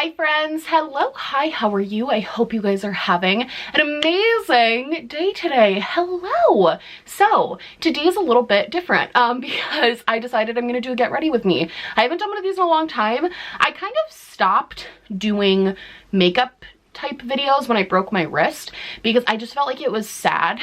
Hi friends, hello, hi, how are you? I hope you guys are having an amazing day today. Hello. So today is a little bit different because I decided I'm gonna do a get ready with me. I haven't done one of these in a long time. I kind of stopped doing makeup type videos when I broke my wrist because I just felt like it was sad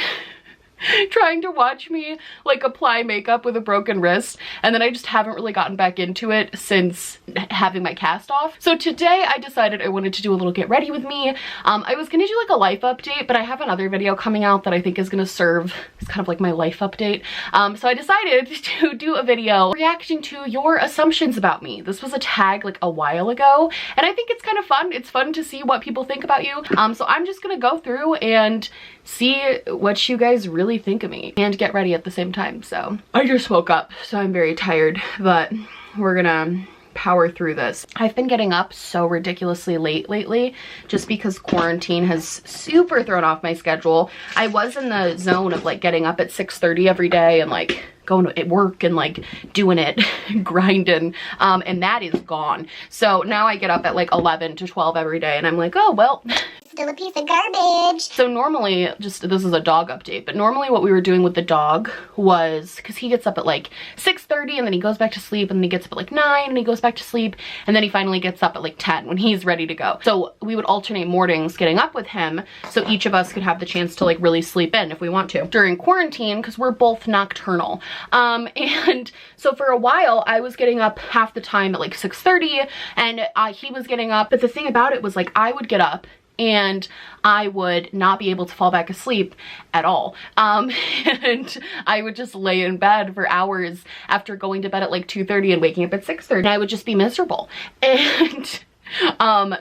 trying to watch me like apply makeup with a broken wrist, and then I just haven't really gotten back into it since having my cast off. So today I decided I wanted to do a little get ready with me. I was gonna do like a life update, but I have another video coming out that I think is gonna serve as kind of like my life update. So I decided to do a video reacting to your assumptions about me. This was a tag like a while ago, and I think it's kind of fun. It's fun to see what people think about you. So I'm just gonna go through and see what you guys really think of me and get ready at the same time. So I just woke up, so I'm very tired, but we're gonna power through this. I've been getting up so ridiculously late lately just because quarantine has super thrown off my schedule. I was in the zone of like getting up at 6:30 every day and like going to work and like doing it, grinding, and that is gone. So now I get up at like 11 to 12 every day and I'm like, oh well, still a piece of garbage. So normally, this is a dog update, but normally what we were doing with the dog was, because he gets up at like 6:30 and then he goes back to sleep, and then he gets up at like 9 and he goes back to sleep, and then he finally gets up at like 10 when he's ready to go. So we would alternate mornings getting up with him so each of us could have the chance to like really sleep in if we want to. During quarantine, because we're both nocturnal. And so for a while I was getting up half the time at like 6:30 and he was getting up, but the thing about it was like I would get up and I would not be able to fall back asleep at all. And I would just lay in bed for hours after going to bed at like 2:30 and waking up at 6:30. And I would just be miserable. And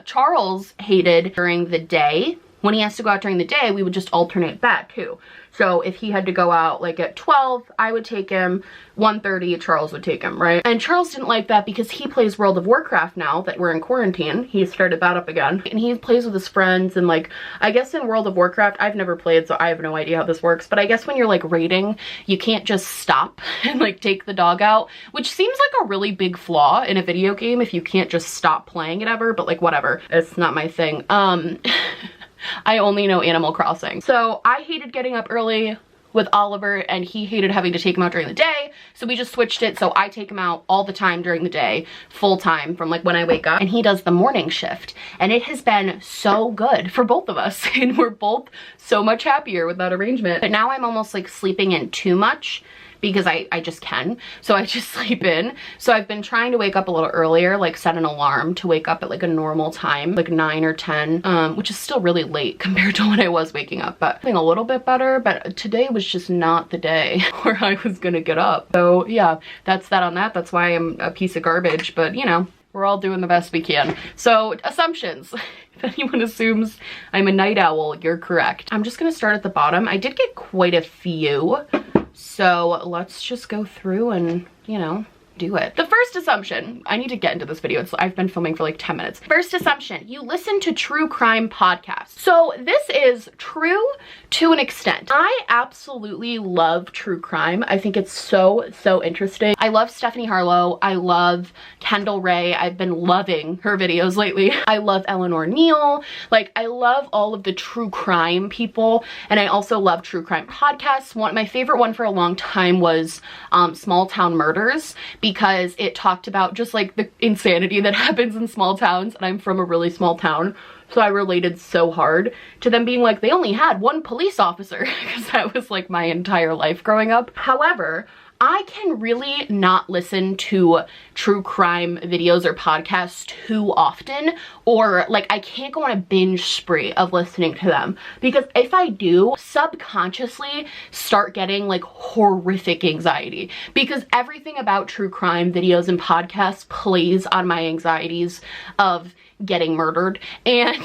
Charles hated during the day. When he has to go out during the day, we would just alternate that too. So if he had to go out like at 12, I would take him. 1:30, Charles would take him, right? And Charles didn't like that because he plays World of Warcraft now that we're in quarantine. He started that up again. And he plays with his friends, and like, I guess in World of Warcraft, I've never played, so I have no idea how this works, but I guess when you're like raiding, you can't just stop and like take the dog out, which seems like a really big flaw in a video game if you can't just stop playing it ever, but like whatever. It's not my thing. I only know Animal Crossing. So I hated getting up early with Oliver and he hated having to take him out during the day. So we just switched it. So I take him out all the time during the day, full time from like when I wake up, and he does the morning shift. And it has been so good for both of us. And we're both so much happier with that arrangement. But now I'm almost like sleeping in too much because I just can. So I just sleep in. So I've been trying to wake up a little earlier, like set an alarm to wake up at like a normal time, like 9 or 10, which is still really late compared to when I was waking up, but feeling a little bit better. But today was just not the day where I was gonna get up. So yeah, that's that on that. That's why I'm a piece of garbage, but you know, we're all doing the best we can. So assumptions. If anyone assumes I'm a night owl, you're correct. I'm just gonna start at the bottom. I did get quite a few. So let's just go through and, you know, do it. The first assumption, I need to get into this video. I've been filming for like 10 minutes. First assumption, you listen to true crime podcasts. So this is true to an extent. I absolutely love true crime. I think it's so interesting. I love Stephanie Harlow. I love Kendall Ray. I've been loving her videos lately. I love Eleanor Neal. Like, I love all of the true crime people, and I also love true crime podcasts. My favorite one for a long time was Small Town Murders, because it talked about just like the insanity that happens in small towns, and I'm from a really small town, so I related so hard to them being like, they only had one police officer, because that was like my entire life growing up. However, I can really not listen to true crime videos or podcasts too often, or like I can't go on a binge spree of listening to them, because if I do, subconsciously start getting like horrific anxiety, because everything about true crime videos and podcasts plays on my anxieties of getting murdered. And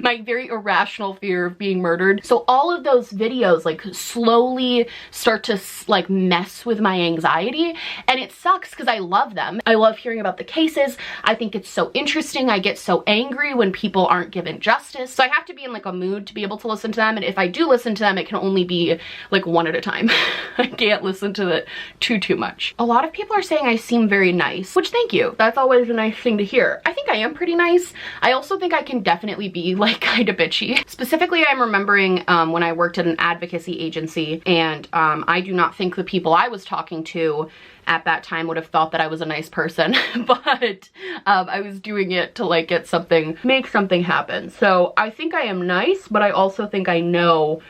my very irrational fear of being murdered. So all of those videos like slowly start to like mess with my anxiety, and it sucks because I love them. I love hearing about the cases. I think it's so interesting. I get so angry when people aren't given justice. So I have to be in like a mood to be able to listen to them, and if I do listen to them, it can only be like one at a time. I can't listen to it too much. A lot of people are saying I seem very nice, which thank you. That's always a nice thing to hear. I think I am pretty nice. I also think I can definitely be like kind of bitchy. Specifically, I'm remembering when I worked at an advocacy agency, and I do not think the people I was talking to at that time would have thought that I was a nice person, but I was doing it to like get something, make something happen. So I think I am nice, but I also think I know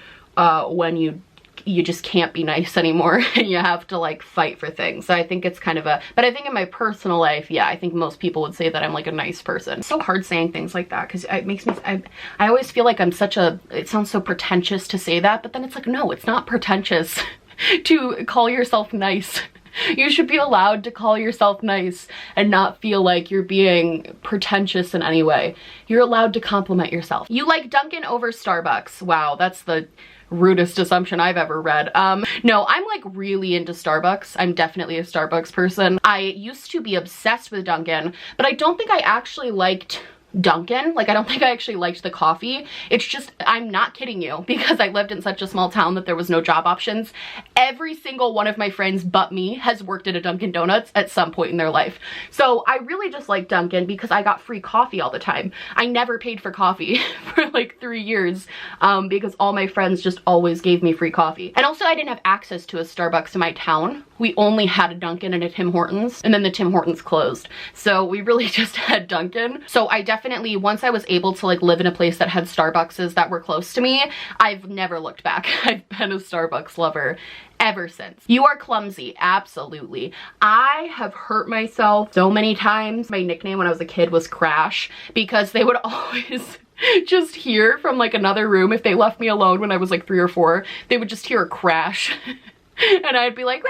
when you just can't be nice anymore and you have to like fight for things. So I think it's kind of a, but I think in my personal life, yeah, I think most people would say that I'm like a nice person. It's so hard saying things like that because it makes me, I always feel like I'm such a, it sounds so pretentious to say that, but then it's like, no, it's not pretentious to call yourself nice. You should be allowed to call yourself nice and not feel like you're being pretentious in any way. You're allowed to compliment yourself. You like Dunkin' over Starbucks. Wow, that's the rudest assumption I've ever read. No, I'm like really into Starbucks. I'm definitely a Starbucks person. I used to be obsessed with Dunkin', but I don't think I actually liked Dunkin'. Like, I don't think I actually liked the coffee. It's just, I'm not kidding you, because I lived in such a small town that there was no job options. Every single one of my friends but me has worked at a Dunkin' Donuts at some point in their life. So I really just like Dunkin' because I got free coffee all the time. I never paid for coffee for like 3 years because all my friends just always gave me free coffee. And also I didn't have access to a Starbucks in my town. We only had a Dunkin' and a Tim Hortons, and then the Tim Hortons closed. So we really just had Dunkin'. So I definitely, once I was able to like live in a place that had Starbuckses that were close to me, I've never looked back. I've been a Starbucks lover ever since. You are clumsy, absolutely. I have hurt myself so many times. My nickname when I was a kid was Crash because they would always just hear from like another room if they left me alone when I was like 3 or 4, they would just hear a crash. And I'd be like,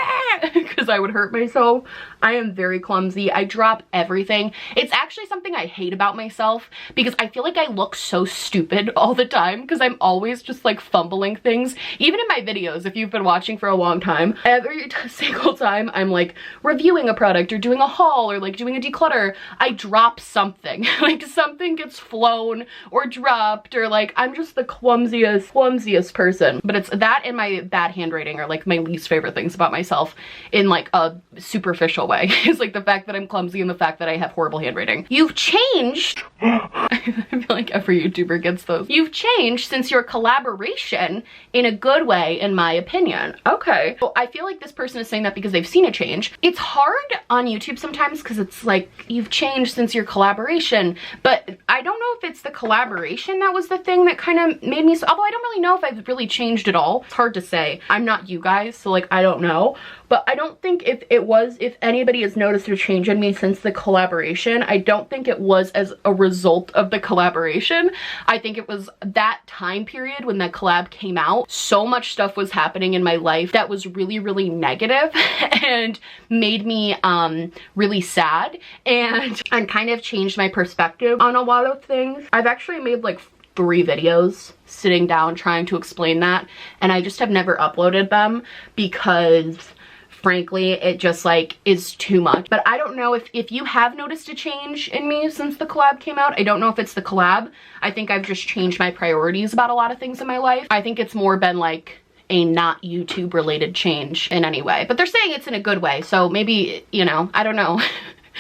because I would hurt myself. I am very clumsy. I drop everything. It's actually something I hate about myself because I feel like I look so stupid all the time because I'm always just like fumbling things. Even in my videos, if you've been watching for a long time, every single time I'm like reviewing a product or doing a haul or like doing a declutter, I drop something. Like something gets flown or dropped, or like I'm just the clumsiest person. But it's that and my bad handwriting are like my least favorite things about myself in like a superficial way. It's like the fact that I'm clumsy and the fact that I have horrible handwriting. You've changed. I feel like every YouTuber gets those. You've changed since your collaboration in a good way, in my opinion. Okay. Well, I feel like this person is saying that because they've seen a change. It's hard on YouTube sometimes because it's like, you've changed since your collaboration, but I don't know if it's the collaboration that was the thing that kind of made me, although I don't really know if I've really changed at all. It's hard to say. I'm not you guys, so like I don't know, but I don't think if anybody has noticed a change in me since the collaboration, I don't think it was as a result of the collaboration. I think it was that time period when that collab came out. So much stuff was happening in my life that was really negative and made me really sad, and kind of changed my perspective on a lot of things. I've actually made like 3 videos sitting down trying to explain that, and I just have never uploaded them because frankly it just like is too much. But I don't know if you have noticed a change in me since the collab came out. I don't know if it's the collab. I think I've just changed my priorities about a lot of things in my life. I think it's more been like a not YouTube related change in any way, but they're saying it's in a good way, so maybe, you know, I don't know.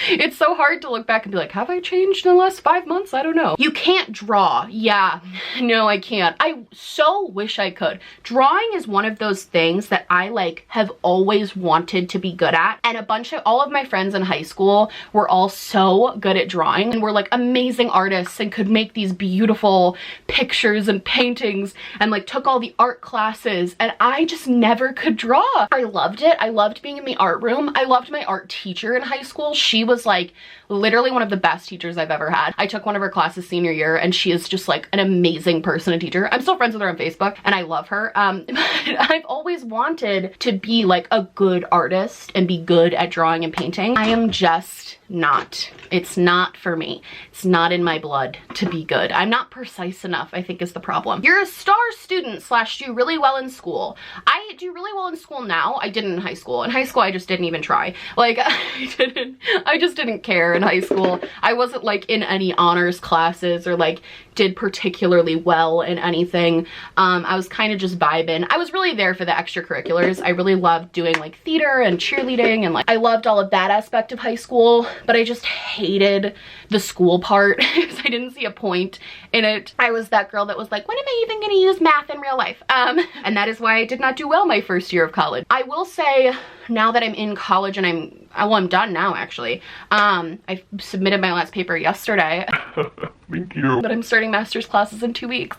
It's so hard to look back and be like, have I changed in the last 5 months? I don't know. You can't draw. Yeah, no, I can't. I so wish I could. Drawing is one of those things that I like have always wanted to be good at. And all of my friends in high school were all so good at drawing and were like amazing artists and could make these beautiful pictures and paintings and like took all the art classes, and I just never could draw. I loved it. I loved being in the art room. I loved my art teacher in high school. She was like literally one of the best teachers I've ever had. I took one of her classes senior year, and she is just like an amazing person and teacher. I'm still friends with her on Facebook and I love her. But I've always wanted to be like a good artist and be good at drawing and painting. I am just it's not for me. It's not in my blood to be good. I'm not precise enough, I think, is the problem. You're a star student / do really well in school. I do really well in school now. I didn't in high school. In high school, I just didn't even try. Like, I just didn't care in high school. I wasn't like in any honors classes or like did particularly well in anything. I was kind of just vibing. I was really there for the extracurriculars. I really loved doing like theater and cheerleading, and like I loved all of that aspect of high school, but I just hated the school part because I didn't see a point in it. I was that girl that was like, when am I even gonna use math in real life? And that is why I did not do well my first year of college. I will say, now that I'm in college and I'm done now actually. I submitted my last paper yesterday. Thank you. But I'm starting master's classes in 2 weeks.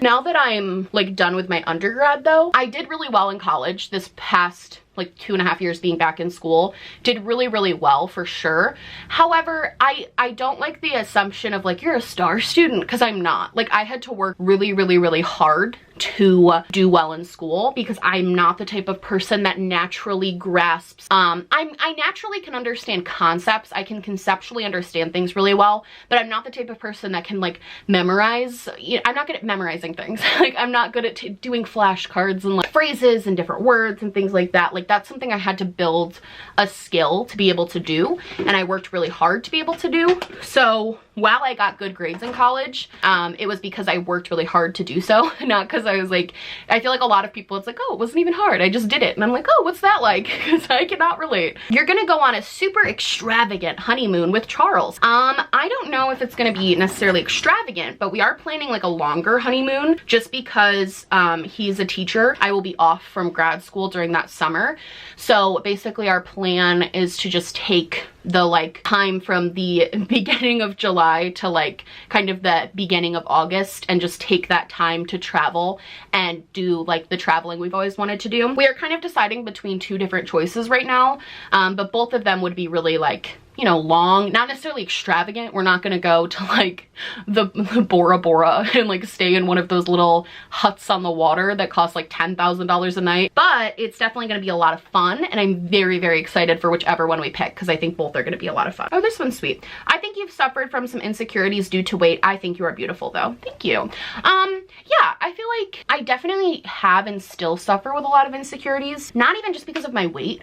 Now that I'm like done with my undergrad though, I did really well in college this past like 2.5 years being back in school. Did really, really well for sure. However, I don't like the assumption of like, you're a star student, because I'm not. Like, I had to work really, really, really hard to do well in school because I'm not the type of person that naturally grasps. I naturally can understand concepts. I can conceptually understand things really well, but I'm not the type of person that can like memorize. I'm not good at memorizing things. Like, I'm not good at doing flashcards and like phrases and different words and things like that. Like, that's something I had to build a skill to be able to do, and I worked really hard to be able to do. So while I got good grades in college, it was because I worked really hard to do so, not because I was like, I feel like a lot of people, it's like, oh, it wasn't even hard, I just did it. And I'm like, oh, what's that like? Because I cannot relate. You're gonna go on a super extravagant honeymoon with Charles. I don't know if it's gonna be necessarily extravagant, but we are planning like a longer honeymoon just because he's a teacher. I will be off from grad school during that summer. So basically our plan is to just take the like time from the beginning of July to like kind of the beginning of August and just take that time to travel and do like the traveling we've always wanted to do. We are kind of deciding between two different choices right now, but both of them would be really like, you know, long, not necessarily extravagant. We're not gonna go to like the Bora Bora and like stay in one of those little huts on the water that cost like $10,000 a night, but it's definitely gonna be a lot of fun, and I'm very, very excited for whichever one we pick because I think both are gonna be a lot of fun. Oh, this one's sweet. I think you've suffered from some insecurities due to weight. I think you are beautiful though. Thank you. Yeah, I feel like I definitely have and still suffer with a lot of insecurities, not even just because of my weight.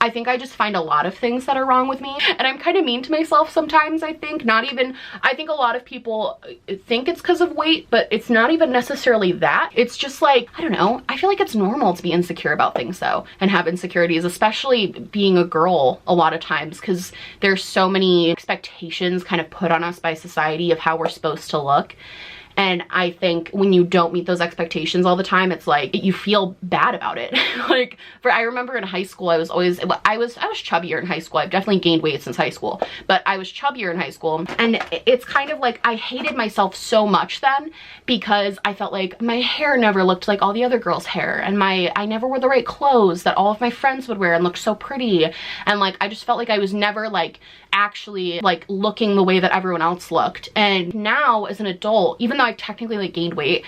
I think I just find a lot of things that are wrong with me, and I'm kind of mean to myself sometimes. I think I think a lot of people think it's because of weight, but it's not even necessarily that. It's just like, I don't know, I feel like it's normal to be insecure about things though, and have insecurities, especially being a girl a lot of times, because there's so many expectations kind of put on us by society of how we're supposed to look. And I think when you don't meet those expectations all the time, it's like you feel bad about it. Like, I remember in high school, I was chubbier in high school. I've definitely gained weight since high school, but I was chubbier in high school. And it's kind of like I hated myself so much then because I felt like my hair never looked like all the other girls' hair, and I never wore the right clothes that all of my friends would wear and looked so pretty. And like, I just felt like I was never like actually like looking the way that everyone else looked. And now as an adult, even though I've technically like gained weight,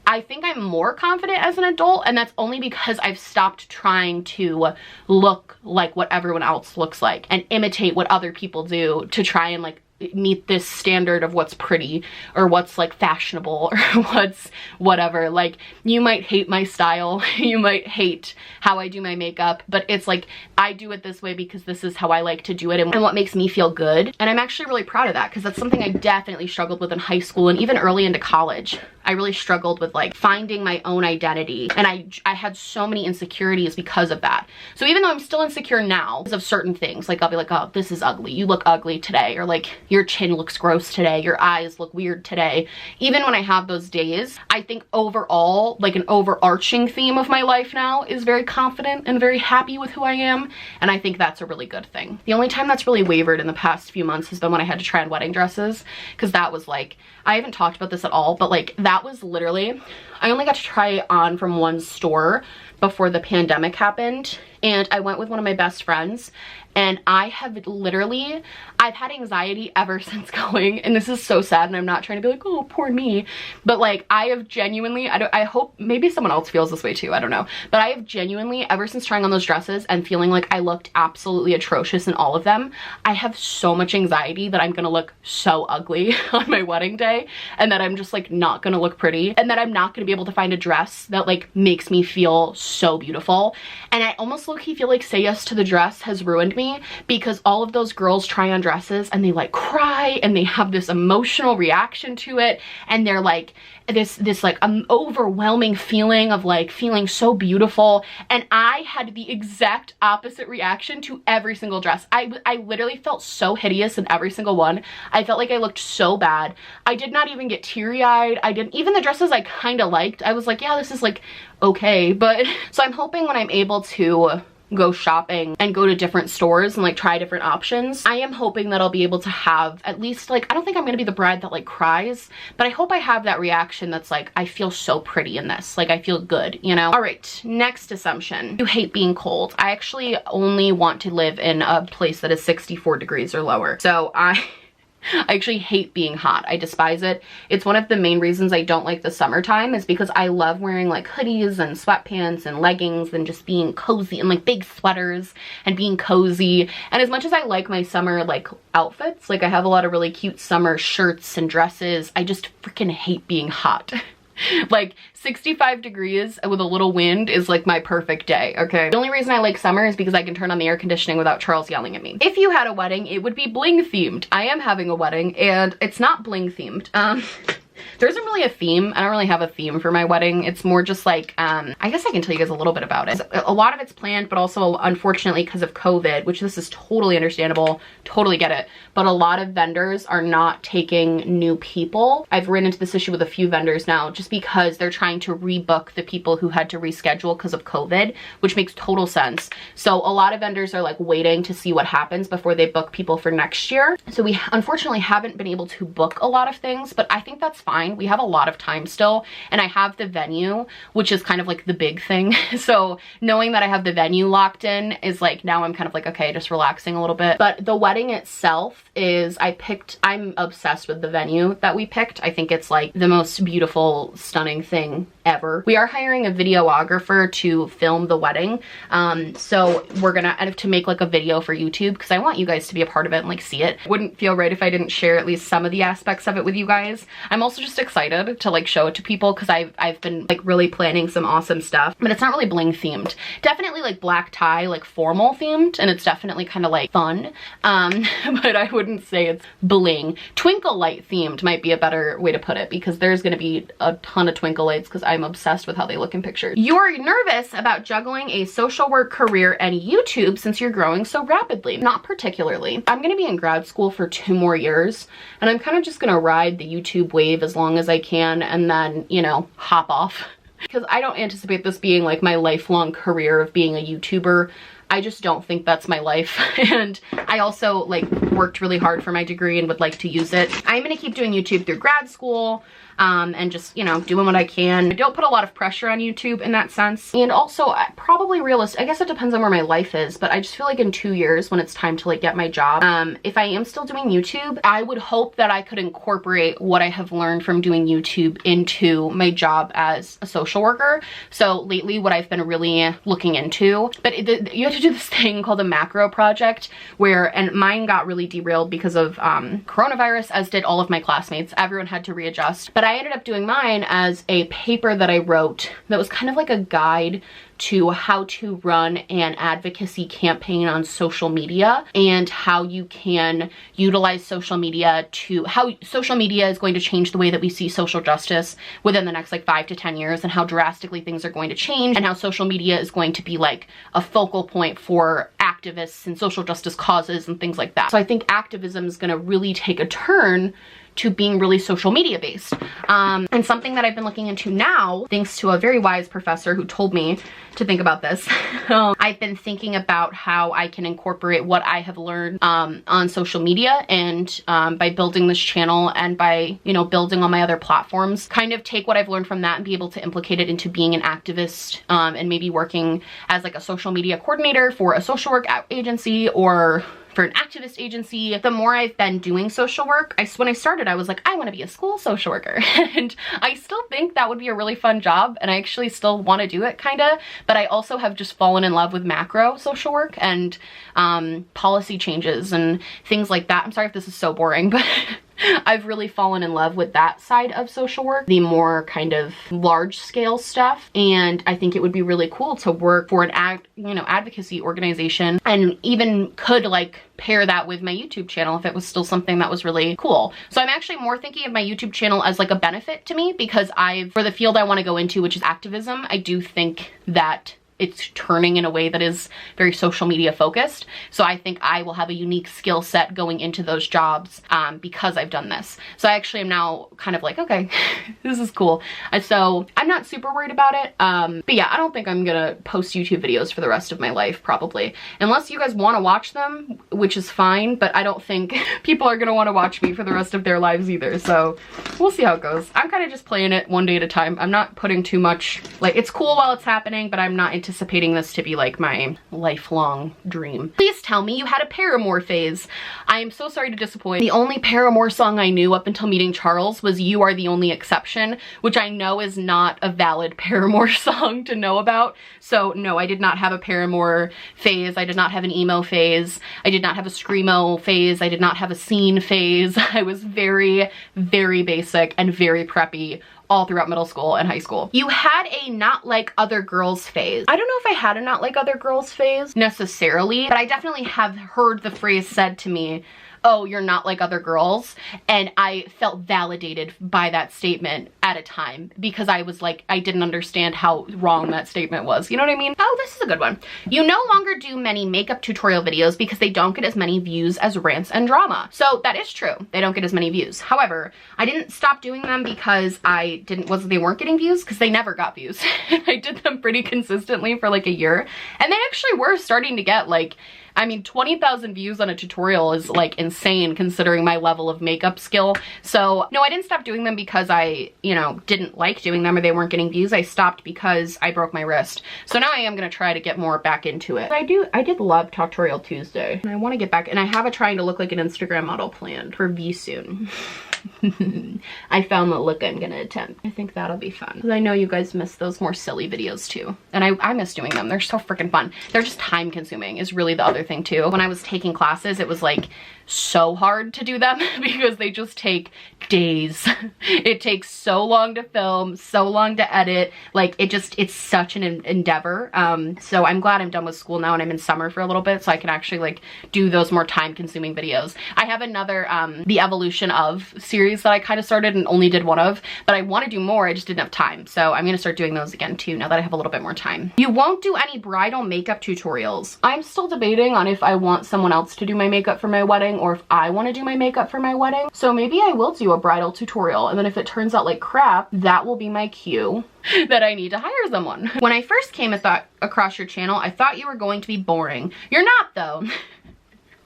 I think I'm more confident as an adult, and that's only because I've stopped trying to look like what everyone else looks like and imitate what other people do to try and like meet this standard of what's pretty or what's like fashionable or what's whatever. Like, you might hate my style, you might hate how I do my makeup, but it's like I do it this way because this is how I like to do it and what makes me feel good. And I'm actually really proud of that because that's something I definitely struggled with in high school and even early into college. I really struggled with like finding my own identity, and I had so many insecurities because of that. So even though I'm still insecure now because of certain things, like I'll be like, oh, this is ugly, you look ugly today, or like your chin looks gross today, your eyes look weird today. Even when I have those days, I think overall, like an overarching theme of my life now is very confident and very happy with who I am, and I think that's a really good thing. The only time that's really wavered in the past few months has been when I had to try on wedding dresses, because that was like, I haven't talked about this at all, but like that was literally, I only got to try it on from one store before the pandemic happened, and I went with one of my best friends, and I've had anxiety ever since going, and this is so sad, and I'm not trying to be like, oh, poor me, but like, I have genuinely, I hope maybe someone else feels this way too, I don't know, but I have genuinely, ever since trying on those dresses and feeling like I looked absolutely atrocious in all of them, I have so much anxiety that I'm gonna look so ugly on my wedding day, and that I'm just like not gonna look pretty, and that I'm not gonna be able to find a dress that like makes me feel so beautiful. And I almost low-key feel like Say Yes to the Dress has ruined me, because all of those girls try on dresses and they like cry and they have this emotional reaction to it, and they're like this like overwhelming feeling of like feeling so beautiful, and I had the exact opposite reaction to every single dress. I literally felt so hideous in every single one. I felt like I looked so bad. I did not even get teary-eyed. Even the dresses I kind of liked, I was like, yeah, this is like okay. But so I'm hoping when I'm able to go shopping and go to different stores and like try different options, I am hoping that I'll be able to have at least like, I don't think I'm gonna be the bride that like cries, but I hope I have that reaction that's like, I feel so pretty in this, like I feel good, you know? All right, next assumption. You hate being cold. I actually only want to live in a place that is 64 degrees or lower. So I actually hate being hot. I despise it. It's one of the main reasons I don't like the summertime, is because I love wearing like hoodies and sweatpants and leggings and just being cozy, and like big sweaters and being cozy. And as much as I like my summer like outfits, like I have a lot of really cute summer shirts and dresses, I just freaking hate being hot. Like 65 degrees with a little wind is like my perfect day, okay? The only reason I like summer is because I can turn on the air conditioning without Charles yelling at me. If you had a wedding, it would be bling themed. I am having a wedding and it's not bling themed. There isn't really a theme. I don't really have a theme for my wedding. It's more just like, I guess I can tell you guys a little bit about it. A lot of it's planned, but also unfortunately because of COVID, which this is totally understandable, totally get it, but a lot of vendors are not taking new people. I've run into this issue with a few vendors now, just because they're trying to rebook the people who had to reschedule because of COVID, which makes total sense. So a lot of vendors are like waiting to see what happens before they book people for next year. So we unfortunately haven't been able to book a lot of things, but I think that's fine. We have a lot of time still, and I have the venue, which is kind of like the big thing. So knowing that I have the venue locked in is like, now I'm kind of like, okay, just relaxing a little bit. But the wedding itself is, I'm obsessed with the venue that we picked. I think it's like the most beautiful, stunning thing ever. We are hiring a videographer to film the wedding. So we're gonna have to make like a video for YouTube, because I want you guys to be a part of it and like see it. Wouldn't feel right if I didn't share at least some of the aspects of it with you guys. I'm also just excited to like show it to people, because I've been like really planning some awesome stuff, but it's not really bling themed. Definitely like black tie, like formal themed, and it's definitely kind of like fun. But I wouldn't say it's bling. Twinkle light themed might be a better way to put it, because there's gonna be a ton of twinkle lights, because I'm obsessed with how they look in pictures. You're nervous about juggling a social work career and YouTube since you're growing so rapidly. Not particularly. I'm gonna be in grad school for 2 more years, and I'm kind of just gonna ride the YouTube wave as long as I can, and then, you know, hop off. Because I don't anticipate this being like my lifelong career of being a YouTuber. I just don't think that's my life. And I also like worked really hard for my degree and would like to use it. I'm gonna keep doing YouTube through grad school. And just, you know, doing what I can. I don't put a lot of pressure on YouTube in that sense. And also, probably realistic, I guess it depends on where my life is, but I just feel like in 2 years when it's time to like get my job, if I am still doing YouTube, I would hope that I could incorporate what I have learned from doing YouTube into my job as a social worker. So lately what I've been really looking into, but you have to do this thing called a macro project where, and mine got really derailed because of coronavirus, as did all of my classmates. Everyone had to readjust. But I ended up doing mine as a paper that I wrote that was kind of like a guide to how to run an advocacy campaign on social media, and how you can utilize social media to, how social media is going to change the way that we see social justice within the next like 5 to 10 years, and how drastically things are going to change, and how social media is going to be like a focal point for activists and social justice causes and things like that. So I think activism is going to really take a turn to being really social media based. And something that I've been looking into now, thanks to a very wise professor who told me to think about this, I've been thinking about how I can incorporate what I have learned on social media, and by building this channel and by, you know, building on my other platforms, kind of take what I've learned from that and be able to implicate it into being an activist, and maybe working as like a social media coordinator for a social work agency or for an activist agency. The more I've been doing social work, when I started, I was like, I want to be a school social worker. And I still think that would be a really fun job, and I actually still want to do it kinda, but I also have just fallen in love with macro social work and policy changes and things like that. I'm sorry if this is so boring, but I've really fallen in love with that side of social work, the more kind of large scale stuff. And I think it would be really cool to work for an advocacy organization, and even could like pair that with my YouTube channel if it was still something that was really cool. So I'm actually more thinking of my YouTube channel as like a benefit to me, because for the field I want to go into, which is activism, I do think that it's turning in a way that is very social media focused. So I think I will have a unique skill set going into those jobs because I've done this. So I actually am now kind of like, okay, this is cool. So I'm not super worried about it. But yeah, I don't think I'm gonna post YouTube videos for the rest of my life, probably. Unless you guys wanna watch them, which is fine, but I don't think people are gonna wanna watch me for the rest of their lives either. So we'll see how it goes. I'm kind of just playing it one day at a time. I'm not putting too much, like, it's cool while it's happening, but I'm not anticipating this to be like my lifelong dream. Please tell me you had a Paramore phase. I am so sorry to disappoint. The only Paramore song I knew up until meeting Charles was You Are the Only Exception, which I know is not a valid Paramore song to know about. So no, I did not have a Paramore phase. I did not have an emo phase. I did not have a screamo phase. I did not have a scene phase. I was very, very basic and very preppy all throughout middle school and high school. You had a not like other girls phase. I don't know if I had a not like other girls phase necessarily, but I definitely have heard the phrase said to me, oh, you're not like other girls. And I felt validated by that statement at a time, because I was like, I didn't understand how wrong that statement was. You know what I mean? Oh, this is a good one. You no longer do many makeup tutorial videos because they don't get as many views as rants and drama. So that is true. They don't get as many views. However, I didn't stop doing them because they weren't getting views, because they never got views. I did them pretty consistently for like a year, and they actually were starting to get like, I mean, 20,000 views on a tutorial is like insane considering my level of makeup skill. So no, I didn't stop doing them because I, you know, didn't like doing them or they weren't getting views. I stopped because I broke my wrist. So now I am gonna try to get more back into it. I did love Tutorial Tuesday, and I want to get back, and I have a trying to look like an Instagram model planned for V soon. I found the look I'm gonna attempt. I think that'll be fun, because I know you guys miss those more silly videos too, and I miss doing them. They're so freaking fun. They're just time consuming is really the other thing too. When I was taking classes, it was like so hard to do them because they just take days. It takes so long to film, so long to edit. Like it's such an endeavor. So I'm glad I'm done with school now and I'm in summer for a little bit, so I can actually like do those more time consuming videos. I have another The Evolution Of series that I kind of started and only did one of, but I want to do more. I just didn't have time. So I'm gonna start doing those again too now that I have a little bit more time. You won't do any bridal makeup tutorials. I'm still debating on if I want someone else to do my makeup for my wedding or if I want to do my makeup for my wedding. So maybe I will do a bridal tutorial, and then if it turns out like crap, that will be my cue that I need to hire someone. When I first came across your channel, I thought you were going to be boring. You're not though.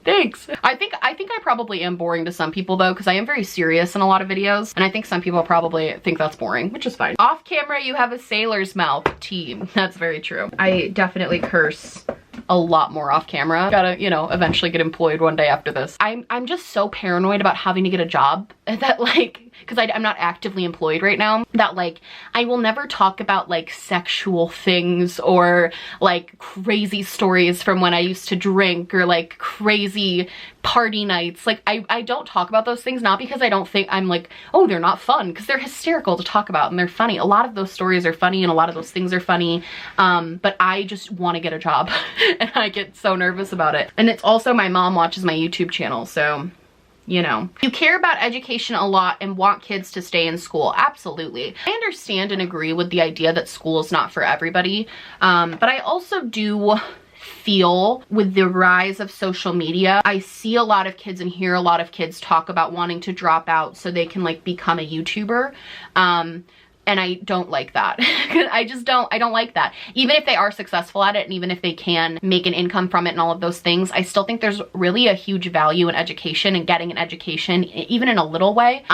Thanks. I think I probably am boring to some people though, because I am very serious in a lot of videos, and I think some people probably think that's boring, which is fine. Off camera, you have a sailor's mouth. Team. That's very true. I definitely curse a lot more off camera. Gotta, you know, eventually get employed one day after this. I'm just so paranoid about having to get a job that like, because I'm not actively employed right now, that like I will never talk about like sexual things or like crazy stories from when I used to drink or like crazy party nights. Like I don't talk about those things, not because I don't think I'm like, oh, they're not fun, because they're hysterical to talk about and they're funny. A lot of those stories are funny and a lot of those things are funny, but I just want to get a job and I get so nervous about it. And it's also, my mom watches my YouTube channel, so you know. You care about education a lot and want kids to stay in school. Absolutely. I understand and agree with the idea that school is not for everybody, but I also do feel with the rise of social media, I see a lot of kids and hear a lot of kids talk about wanting to drop out so they can like become a YouTuber. And I don't like that. I don't like that. Even if they are successful at it and even if they can make an income from it and all of those things, I still think there's really a huge value in education and getting an education, even in a little way.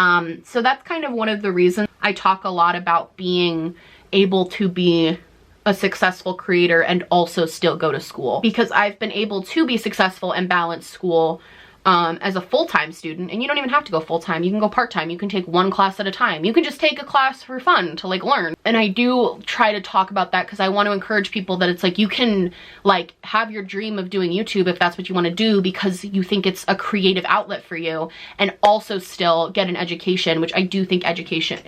So that's kind of one of the reasons I talk a lot about being able to be a successful creator and also still go to school, because I've been able to be successful and balance school as a full-time student. And you don't even have to go full-time. You can go part-time. You can take one class at a time. You can just take a class for fun to like learn. And I do try to talk about that because I want to encourage people that it's like you can like have your dream of doing YouTube if that's what you want to do because you think it's a creative outlet for you, and also still get an education, which I do think education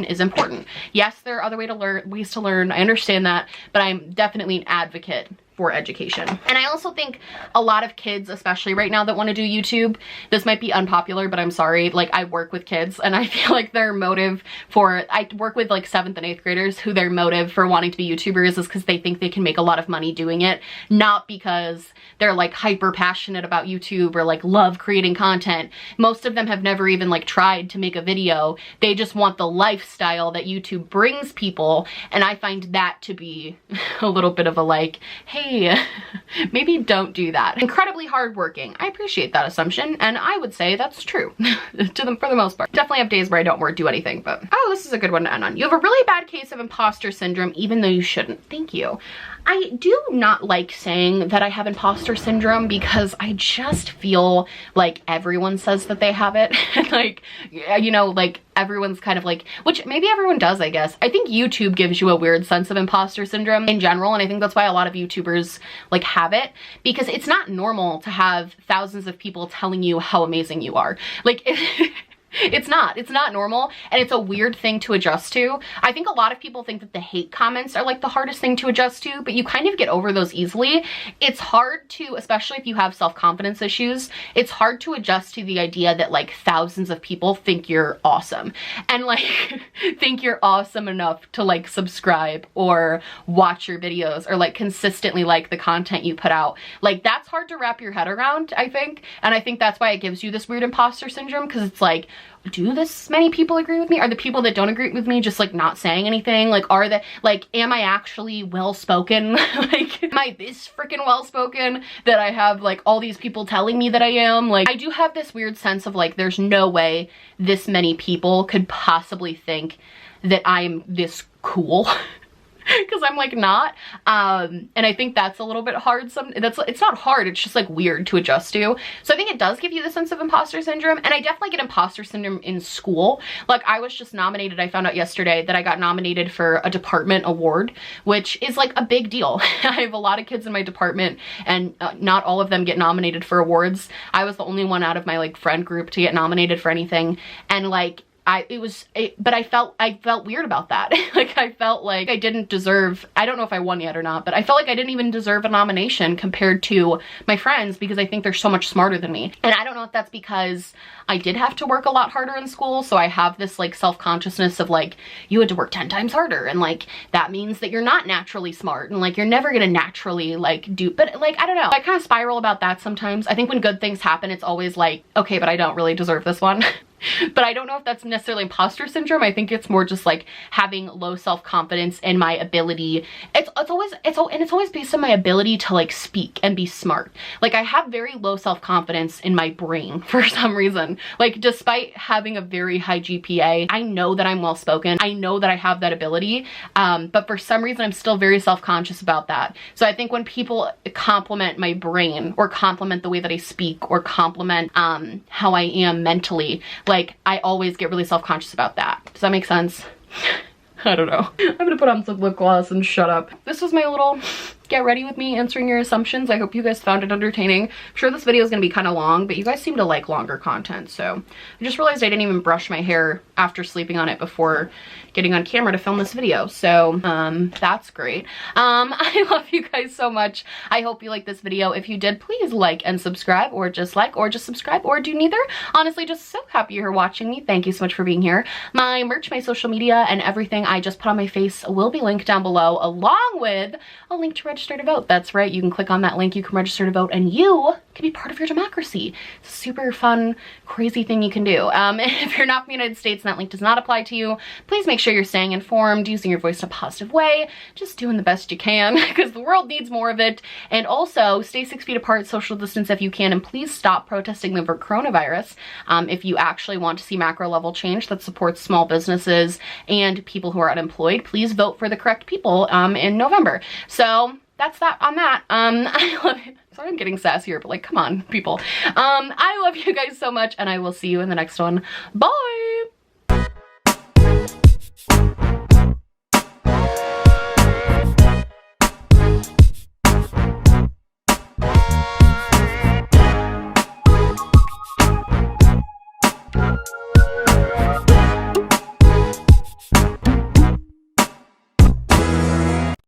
is important. Yes, there are other ways to learn. I understand that, but I'm definitely an advocate for education. And I also think a lot of kids, especially right now, that want to do YouTube, this might be unpopular, but I'm sorry, like I work with kids and I feel like their motive for, I work with like 7th and 8th graders who their motive for wanting to be YouTubers is because they think they can make a lot of money doing it, not because they're like hyper passionate about YouTube or like love creating content. Most of them have never even like tried to make a video. They just want the lifestyle that YouTube brings people, and I find that to be a little bit of a like, hey, maybe don't do that. Incredibly hardworking. I appreciate that assumption, and I would say that's true to them for the most part. Definitely have days where I don't do anything, but oh, this is a good one to end on. You have a really bad case of imposter syndrome, even though you shouldn't. Thank you. I do not like saying that I have imposter syndrome because I just feel like everyone says that they have it. Like, you know, like everyone's kind of like, which maybe everyone does, I guess. I think YouTube gives you a weird sense of imposter syndrome in general, and I think that's why a lot of YouTubers like have it, because it's not normal to have thousands of people telling you how amazing you are. Like, it's not normal, and it's a weird thing to adjust to. I think a lot of people think that the hate comments are like the hardest thing to adjust to, but you kind of get over those easily. It's hard to, especially if you have self-confidence issues, it's hard to adjust to the idea that like thousands of people think you're awesome and like think you're awesome enough to like subscribe or watch your videos or like consistently like the content you put out. Like, that's hard to wrap your head around, I think, and I think that's why it gives you this weird imposter syndrome, because it's like, do this many people agree with me? Are the people that don't agree with me just like not saying anything? Like, are they like, am I actually well-spoken? Like, am I this freaking well-spoken that I have like all these people telling me that I am? Like, I do have this weird sense of like, there's no way this many people could possibly think that I'm this cool. Because I'm like not, and I think that's a little bit hard. It's not hard, it's just like weird to adjust to. So I think it does give you the sense of imposter syndrome, and I definitely get imposter syndrome in school. Like, I was just nominated, I found out yesterday that I got nominated for a department award, which is like a big deal. I have a lot of kids in my department, and not all of them get nominated for awards. I was the only one out of my like friend group to get nominated for anything, and like, but I felt weird about that. Like, I felt like I didn't deserve, I don't know if I won yet or not, but I felt like I didn't even deserve a nomination compared to my friends because I think they're so much smarter than me. And I don't know if that's because I did have to work a lot harder in school, so I have this like self-consciousness of like, you had to work 10 times harder, and like that means that you're not naturally smart, and like you're never gonna naturally like do, but like, I don't know. I kind of spiral about that sometimes. I think when good things happen, it's always like, okay, but I don't really deserve this one. But I don't know if that's necessarily imposter syndrome. I think it's more just like having low self-confidence in my ability. It's always based on my ability to like speak and be smart. Like, I have very low self-confidence in my brain for some reason. Like, despite having a very high GPA, I know that I'm well-spoken. I know that I have that ability. But for some reason, I'm still very self-conscious about that. So I think when people compliment my brain or compliment the way that I speak or compliment how I am mentally, like, I always get really self-conscious about that. Does that make sense? I don't know. I'm gonna put on some lip gloss and shut up. This was my little get ready with me answering your assumptions. I hope you guys found it entertaining. I'm sure this video is gonna be kind of long, but you guys seem to like longer content. So I just realized I didn't even brush my hair after sleeping on it before getting on camera to film this video. So that's great. I love you guys so much. I hope you like this video. If you did, please like and subscribe, or just subscribe, or do neither. Honestly, just so happy you're watching me. Thank you so much for being here. My merch, my social media, and everything I just put on my face will be linked down below, along with a link to register register to vote. That's right, you can click on that link, you can register to vote, and you can be part of your democracy. It's a super fun, crazy thing you can do. If you're not from the United States and that link does not apply to you, please make sure you're staying informed, using your voice in a positive way, just doing the best you can, because the world needs more of it. And also, stay 6 feet apart, social distance if you can, and please stop protesting over coronavirus if you actually want to see macro level change that supports small businesses and people who are unemployed. Please vote for the correct people in November. So that's that on that. I love it. Sorry I'm getting sassier, but like, come on, people. I love you guys so much, and I will see you in the next one. Bye!